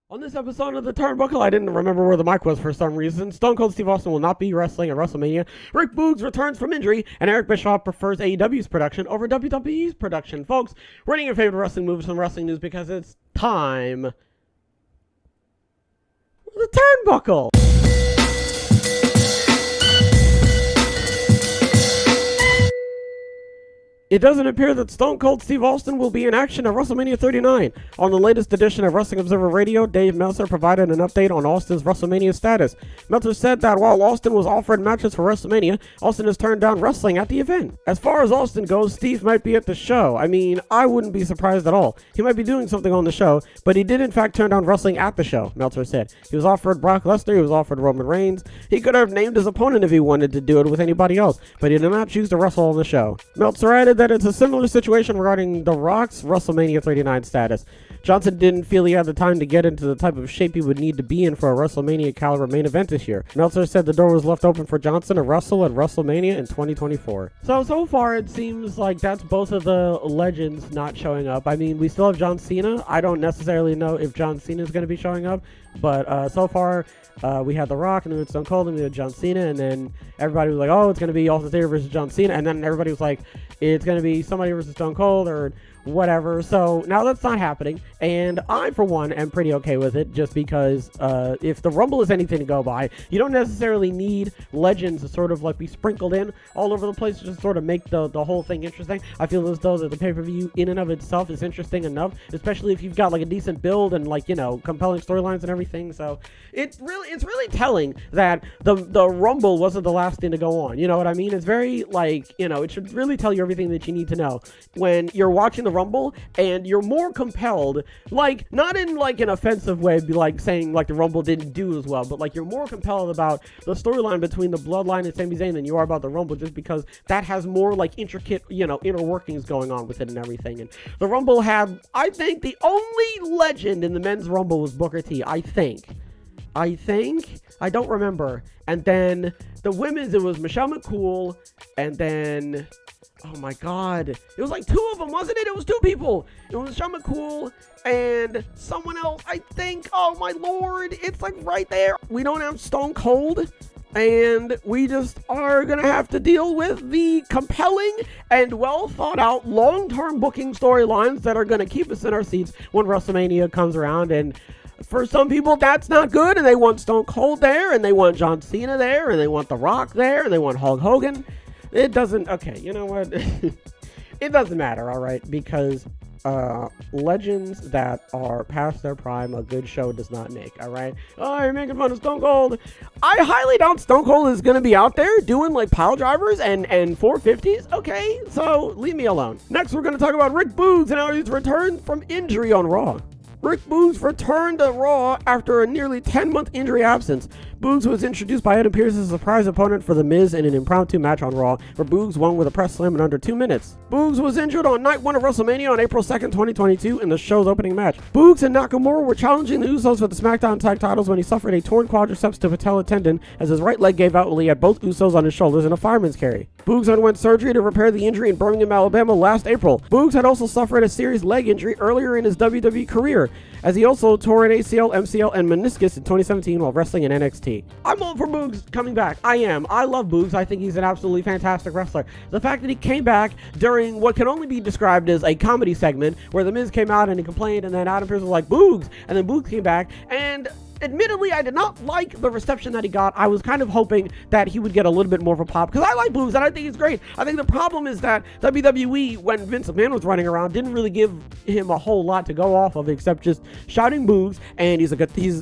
On this episode of the Turnbuckle, I didn't remember where the mic was for some reason. Stone Cold Steve Austin will not be wrestling at WrestleMania. Rick Boogs returns from injury, and Eric Bischoff prefers AEW's production over WWE's production. Folks, rating your favorite wrestling moves from wrestling news because it's time for the Turnbuckle. It doesn't appear that Stone Cold Steve Austin will be in action at WrestleMania 39. On the latest edition of Wrestling Observer Radio, Dave Meltzer provided an update on Austin's WrestleMania status. Meltzer said that while Austin was offered matches for WrestleMania, Austin has turned down wrestling at the event. As far as Austin goes, Steve might be at the show. I mean, I wouldn't be surprised at all. He might be doing something on the show, but he did in fact turn down wrestling at the show, Meltzer said. He was offered Brock Lesnar, he was offered Roman Reigns. He could have named his opponent if he wanted to do it with anybody else, but he did not choose to wrestle on the show. Meltzer added that it's a similar situation regarding The Rock's WrestleMania 39 status. Johnson didn't feel he had the time to get into the type of shape he would need to be in for a WrestleMania caliber main event this year. Meltzer said the door was left open for Johnson to wrestle at WrestleMania in 2024. So far it seems like that's both of the legends not showing up. I mean, we still have John Cena. I don't necessarily know if John Cena is going to be showing up, but so far we had The Rock, and then it's Stone Cold, and we had John Cena, and then everybody was like, oh, it's going to be Austin Theory versus John Cena, and then everybody was like, it's going to be somebody versus Stone Cold, or whatever. So now that's not happening, and I, for one, am pretty okay with it, just because if the Rumble is anything to go by, you don't necessarily need legends to sort of like be sprinkled in all over the place to just sort of make the whole thing interesting. I feel as though that the pay-per-view in and of itself is interesting enough, especially if you've got like a decent build and like, you know, compelling storylines and everything. So it's really telling that the Rumble wasn't the last thing to go on. You know what I mean? It's very like, you know, it should really tell you everything that you need to know when you're watching the Rumble, and you're more compelled, like, not in like an offensive way, be like saying like the Rumble didn't do as well, but like you're more compelled about the storyline between the Bloodline and Sami Zayn than you are about the Rumble, just because that has more like intricate, you know, inner workings going on with it and everything. And the Rumble had, I think, the only legend in the men's Rumble was Booker T. I think, I don't remember. And then the women's, it was Michelle McCool, and then, oh my god, it was like two of them, wasn't it? It was two people. It was Michelle McCool and someone else, I think. Oh my lord, it's like right there. We don't have Stone Cold, and we just are gonna have to deal with the compelling and well thought out long-term booking storylines that are gonna keep us in our seats when WrestleMania comes around. And for some people, that's not good, and they want Stone Cold there, and they want John Cena there, and they want The Rock there, and they want Hulk Hogan. It doesn't, okay, you know what? It doesn't matter, all right, because legends that are past their prime, a good show does not make, all right? Oh, you're making fun of Stone Cold. I highly doubt Stone Cold is going to be out there doing, like, pile drivers and 450s, okay? So, leave me alone. Next, we're going to talk about Rick Boogs and how he's returned from injury on Raw. Rick Boogs returned to Raw after a nearly 10-month injury absence. Boogs was introduced by Adam Pearce as a surprise opponent for The Miz in an impromptu match on Raw, where Boogs won with a press slam in under 2 minutes. Boogs was injured on night 1 of WrestleMania on April 2nd, 2022 in the show's opening match. Boogs and Nakamura were challenging the Usos for the SmackDown tag titles when he suffered a torn quadriceps to patella tendon as his right leg gave out while he had both Usos on his shoulders in a fireman's carry. Boogs underwent surgery to repair the injury in Birmingham, Alabama last April. Boogs had also suffered a serious leg injury earlier in his WWE career, as he also tore an ACL, MCL, and meniscus in 2017 while wrestling in NXT. I'm all for Boogs coming back. I am. I love Boogs. I think he's an absolutely fantastic wrestler. The fact that he came back during what can only be described as a comedy segment where The Miz came out and he complained, and then Adam Pearce was like, Boogs, and then Boogs came back, and admittedly, I did not like the reception that he got. I was kind of hoping that he would get a little bit more of a pop, because I like Boogs and I think he's great. I think the problem is that WWE, when Vince McMahon was running around, didn't really give him a whole lot to go off of except just shouting Boogs, and he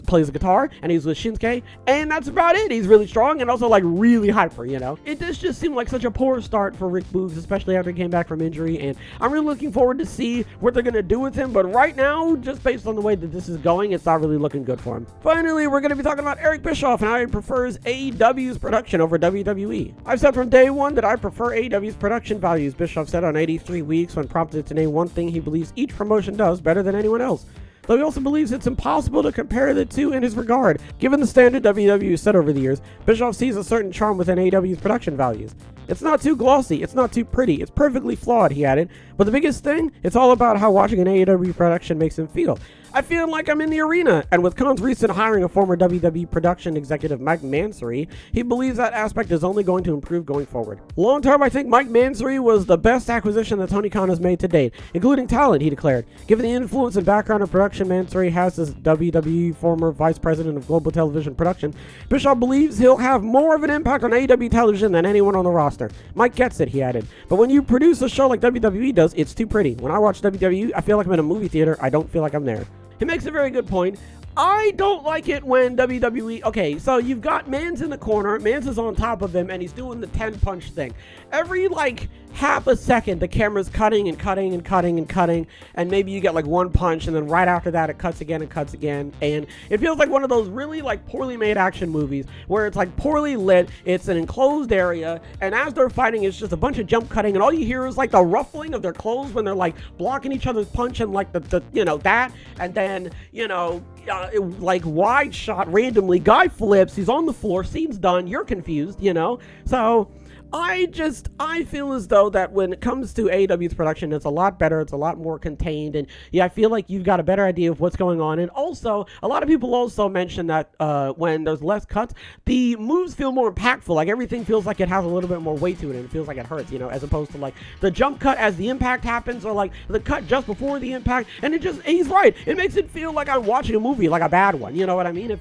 plays a guitar, and he's with Shinsuke, and that's about it. He's really strong and also like really hyper, you know? It just seemed like such a poor start for Rick Boogs, especially after he came back from injury, and I'm really looking forward to see what they're going to do with him, but right now, just based on the way that this is going, it's not really looking good for him. Finally, we're going to be talking about Eric Bischoff and how he prefers AEW's production over WWE. I've said from day one that I prefer AEW's production values, Bischoff said on 83 Weeks when prompted to name one thing he believes each promotion does better than anyone else. Though he also believes it's impossible to compare the two in his regard. Given the standard WWE set over the years, Bischoff sees a certain charm within AEW's production values. It's not too glossy, it's not too pretty, it's perfectly flawed, he added. But the biggest thing, it's all about how watching an AEW production makes him feel. I feel like I'm in the arena. And with Khan's recent hiring of former WWE production executive Mike Mansory, he believes that aspect is only going to improve going forward. Long term, I think Mike Mansory was the best acquisition that Tony Khan has made to date, including talent, he declared. Given the influence and background of production Mansory has as WWE former vice president of global television production, Bischoff believes he'll have more of an impact on AEW television than anyone on the roster. Mike gets it, he added. But when you produce a show like WWE does, it's too pretty. When I watch WWE, I feel like I'm in a movie theater. I don't feel like I'm there. He makes a very good point. I don't like it when WWE... Okay, so you've got Mans in the corner. Mans is on top of him, and he's doing the 10-punch thing. Every, half a second, the camera's cutting and cutting and cutting and cutting, and maybe you get, one punch, and then right after that, it cuts again and cuts again, and it feels like one of those really, poorly made action movies, where it's, poorly lit, it's an enclosed area, and as they're fighting, it's just a bunch of jump cutting, and all you hear is, the ruffling of their clothes when they're, blocking each other's punch, and, that, and then, wide shot randomly, guy flips, he's on the floor, scene's done, you're confused, so I feel as though that when it comes to AEW's production, it's a lot better, it's a lot more contained, and I feel like you've got a better idea of what's going on. And also, a lot of people also mention that when there's less cuts, the moves feel more impactful, everything feels like it has a little bit more weight to it, and it feels like it hurts, as opposed to the jump cut as the impact happens, or the cut just before the impact, and he's right, it makes it feel like I'm watching a movie, like a bad one, you know what I mean?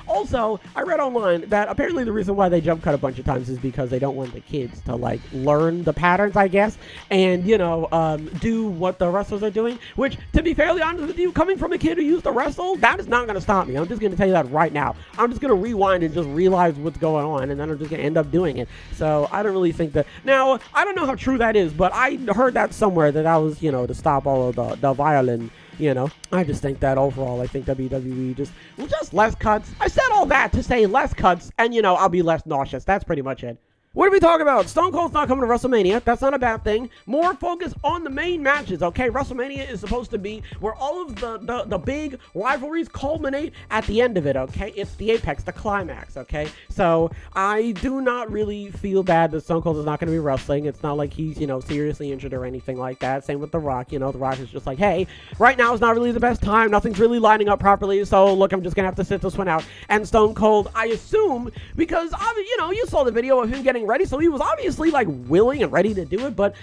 Also, I read online that apparently the reason why they jump cut a bunch of times is because they don't want the kids to learn the patterns, I guess, and do what the wrestlers are doing, which, to be fairly honest with you, coming from a kid who used to wrestle, that is not going to stop me. I'm just going to tell you that right now. I'm just going to rewind and just realize what's going on, and then I'm just going to end up doing it. So I don't really think that. Now, I don't know how true that is, but I heard that somewhere that was to stop all of the violin. I just think that overall, I think WWE just less cuts. I said all that to say less cuts, and I'll be less nauseous. That's pretty much it. What did we talk about? Stone Cold's not coming to WrestleMania. That's not a bad thing. More focus on the main matches, okay? WrestleMania is supposed to be where all of the big rivalries culminate at the end of it, okay? It's the apex, the climax, okay? So I do not really feel bad that Stone Cold is not going to be wrestling. It's not like he's, seriously injured or anything like that. Same with The Rock. The Rock is just like, hey, right now is not really the best time. Nothing's really lining up properly. So, look, I'm just going to have to sit this one out. And Stone Cold, I assume, because, you saw the video of him getting ready, so he was obviously willing and ready to do it, but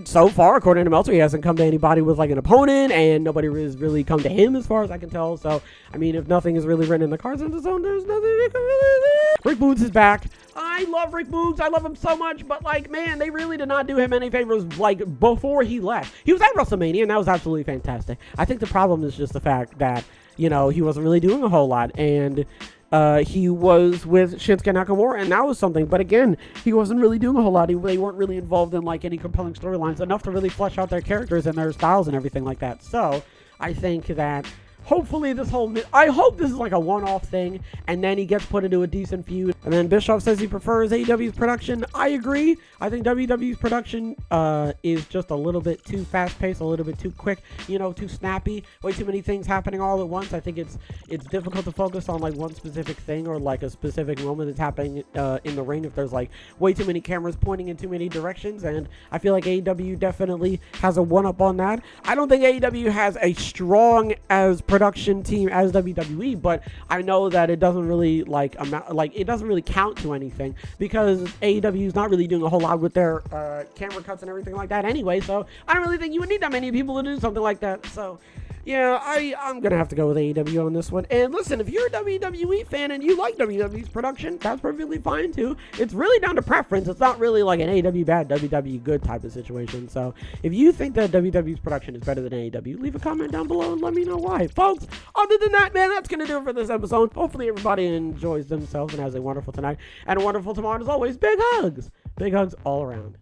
so far, according to Meltzer, he hasn't come to anybody with an opponent, and nobody has really come to him as far as I can tell. So if nothing is really written in the cards in the zone, there's nothing you can really do. Rick Boogs is back. I love Rick Boogs. I love him so much, but man, they really did not do him any favors before he left. He was at WrestleMania, and that was absolutely fantastic. I think the problem is just the fact that he wasn't really doing a whole lot, and he was with Shinsuke Nakamura, and that was something. But again, he wasn't really doing a whole lot. They weren't really involved in any compelling storylines enough to really flesh out their characters and their styles and everything like that. So I think that hopefully I hope this is a one-off thing, and then he gets put into a decent feud. And then Bischoff says he prefers AEW's production. I agree. I think WWE's production is just a little bit too fast-paced, a little bit too quick, too snappy, way too many things happening all at once. I think it's difficult to focus on one specific thing or a specific moment that's happening in the ring if there's way too many cameras pointing in too many directions, and I feel like AEW definitely has a one-up on that. I don't think AEW has a strong as production team as WWE, but I know that it doesn't really it doesn't really count to anything because AEW is not really doing a whole lot with their camera cuts and everything like that anyway, so I don't really think you would need that many people to do something like that. So yeah, I'm gonna have to go with AEW on this one. And listen, if you're a WWE fan and you like WWE's production, that's perfectly fine too. It's really down to preference. It's not really an AEW bad, WWE good type of situation. So if you think that WWE's production is better than AEW, leave a comment down below and let me know why. Folks, other than that, man, that's gonna do it for this episode. Hopefully everybody enjoys themselves and has a wonderful tonight and a wonderful tomorrow. And as always, big hugs all around.